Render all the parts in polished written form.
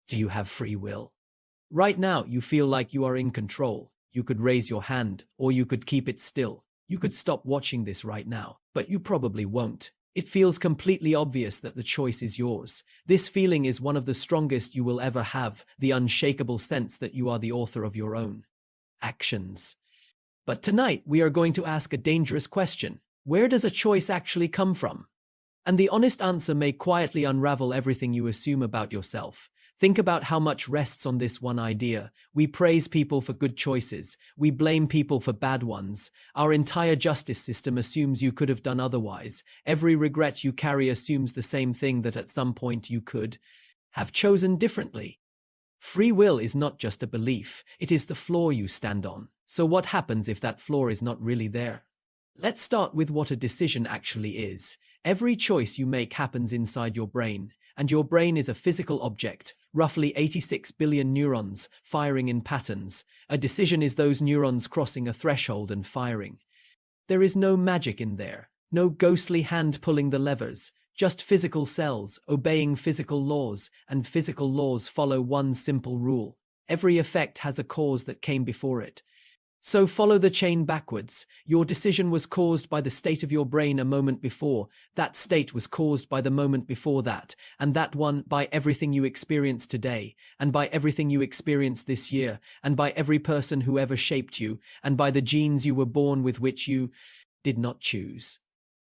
Do you have free will? Right now, you feel like you are in control. You could raise your hand, or you could keep it still. You could stop watching this right now, but you probably won't. It feels completely obvious that the choice is yours. This feeling is one of the strongest you will ever have, the unshakable sense that you are the author of your own actions. But tonight, we are going to ask a dangerous question. Where does a choice actually come from? And the honest answer may quietly unravel everything you assume about yourself. Think about how much rests on this one idea. We praise people for good choices. We blame people for bad ones. Our entire justice system assumes you could have done otherwise. Every regret you carry assumes the same thing, that at some point you could have chosen differently. Free will is not just a belief. It is the floor you stand on. So what happens if that floor is not really there? Let's start with what a decision actually is. Every choice you make happens inside your brain, and your brain is a physical object, roughly 86 billion neurons firing in patterns. A decision is those neurons crossing a threshold and firing. There is no magic in there, no ghostly hand pulling the levers, just physical cells obeying physical laws, and physical laws follow one simple rule. Every effect has a cause that came before it. So follow the chain backwards. Your decision was caused by the state of your brain a moment before. That state was caused by the moment before that, and that one by everything you experience today, and by everything you experienced this year, and by every person who ever shaped you, and by the genes you were born with which you did not choose.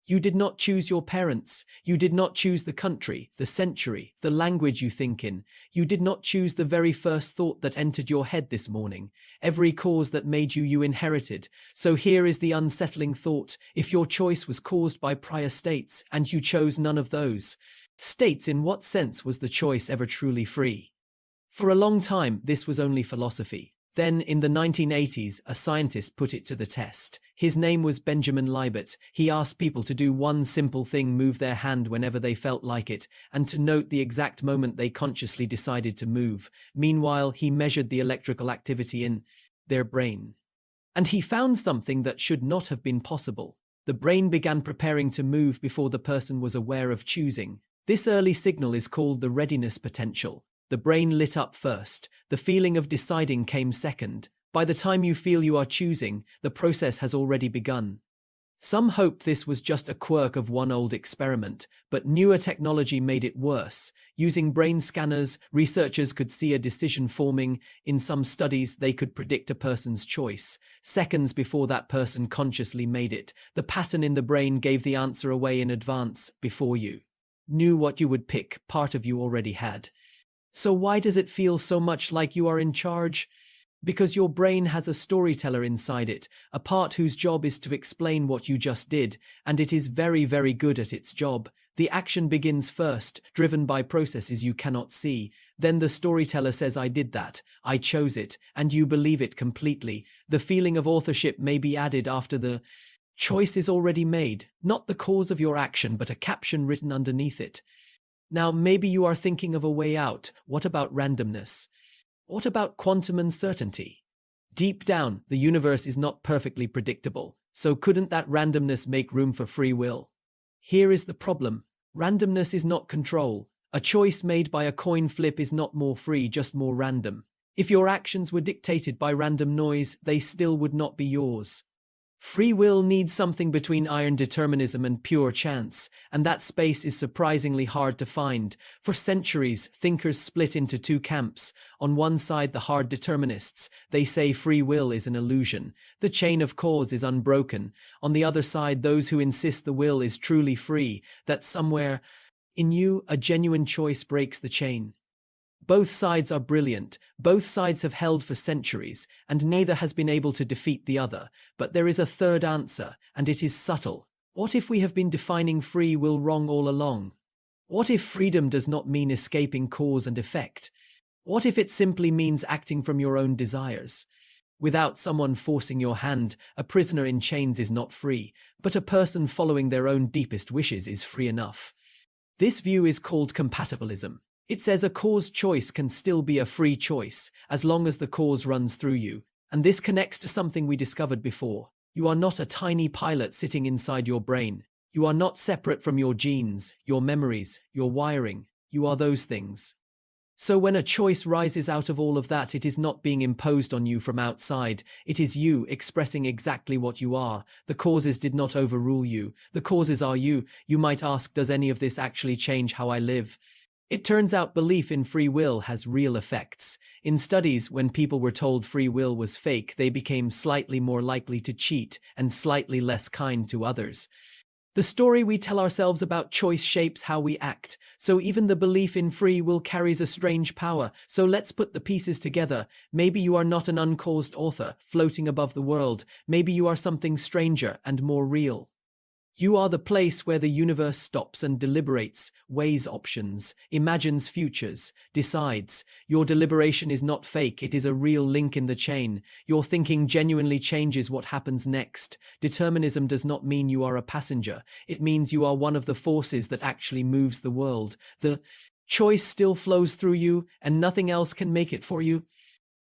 You did not choose your parents. You did not choose the country, the century, the language you think in. You did not choose the very first thought that entered your head this morning. Every cause that made you, you inherited. So here is the unsettling thought. If your choice was caused by prior states, and you chose none of those states, in what sense was the choice ever truly free? For a long time, this was only philosophy. Then, in the 1980s, a scientist put it to the test. His name was Benjamin Libet. He asked people to do one simple thing: move their hand whenever they felt like it, and to note the exact moment they consciously decided to move. Meanwhile, he measured the electrical activity in their brain. And he found something that should not have been possible. The brain began preparing to move before the person was aware of choosing. This early signal is called the readiness potential. The brain lit up first. The feeling of deciding came second. By the time you feel you are choosing, the process has already begun. Some hoped this was just a quirk of one old experiment, but newer technology made it worse. Using brain scanners, researchers could see a decision forming. In some studies, they could predict a person's choice seconds before that person consciously made it. The pattern in the brain gave the answer away in advance, before you knew what you would pick. Part of you already had. So why does it feel so much like you are in charge? Because your brain has a storyteller inside it, a part whose job is to explain what you just did, and it is very, very good at its job. The action begins first, driven by processes you cannot see. Then the storyteller says, "I did that, I chose it," and you believe it completely. The feeling of authorship may be added after the choice is already made, not the cause of your action, but a caption written underneath it. Now, maybe you are thinking of a way out. What about randomness? What about quantum uncertainty? Deep down, the universe is not perfectly predictable, so couldn't that randomness make room for free will? Here is the problem. Randomness is not control. A choice made by a coin flip is not more free, just more random. If your actions were dictated by random noise, they still would not be yours. Free will needs something between iron determinism and pure chance, and that space is surprisingly hard to find. For centuries, thinkers split into two camps. On one side, the hard determinists. They say free will is an illusion. The chain of cause is unbroken. On the other side, those who insist the will is truly free, that somewhere in you, a genuine choice breaks the chain. Both sides are brilliant, both sides have held for centuries, and neither has been able to defeat the other. But there is a third answer, and it is subtle. What if we have been defining free will wrong all along? What if freedom does not mean escaping cause and effect? What if it simply means acting from your own desires? Without someone forcing your hand, a prisoner in chains is not free, but a person following their own deepest wishes is free enough. This view is called compatibilism. It says a cause choice can still be a free choice, as long as the cause runs through you. And this connects to something we discovered before. You are not a tiny pilot sitting inside your brain. You are not separate from your genes, your memories, your wiring. You are those things. So when a choice rises out of all of that, it is not being imposed on you from outside. It is you expressing exactly what you are. The causes did not overrule you. The causes are you. You might ask, does any of this actually change how I live? It turns out belief in free will has real effects. In studies, when people were told free will was fake, they became slightly more likely to cheat and slightly less kind to others. The story we tell ourselves about choice shapes how we act, so even the belief in free will carries a strange power. So let's put the pieces together. Maybe you are not an uncaused author, floating above the world. Maybe you are something stranger and more real. You are the place where the universe stops and deliberates, weighs options, imagines futures, decides. Your deliberation is not fake, it is a real link in the chain. Your thinking genuinely changes what happens next. Determinism does not mean you are a passenger. It means you are one of the forces that actually moves the world. The choice still flows through you, and nothing else can make it for you.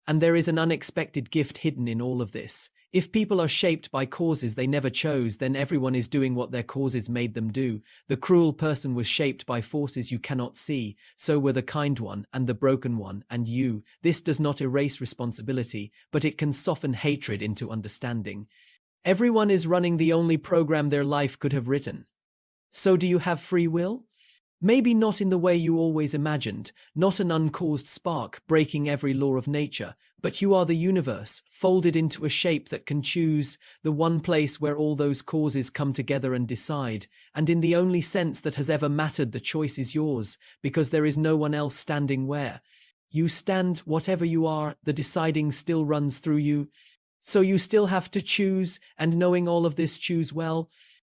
And there is an unexpected gift hidden in all of this. If people are shaped by causes they never chose, then everyone is doing what their causes made them do. The cruel person was shaped by forces you cannot see. So were the kind one and the broken one and you. This does not erase responsibility, but it can soften hatred into understanding. Everyone is running the only program their life could have written. So do you have free will? Maybe not in the way you always imagined, not an uncaused spark breaking every law of nature, but you are the universe, folded into a shape that can choose, the one place where all those causes come together and decide, and in the only sense that has ever mattered, the choice is yours, because there is no one else standing where you stand. Whatever you are, the deciding still runs through you. So you still have to choose, and knowing all of this, choose well.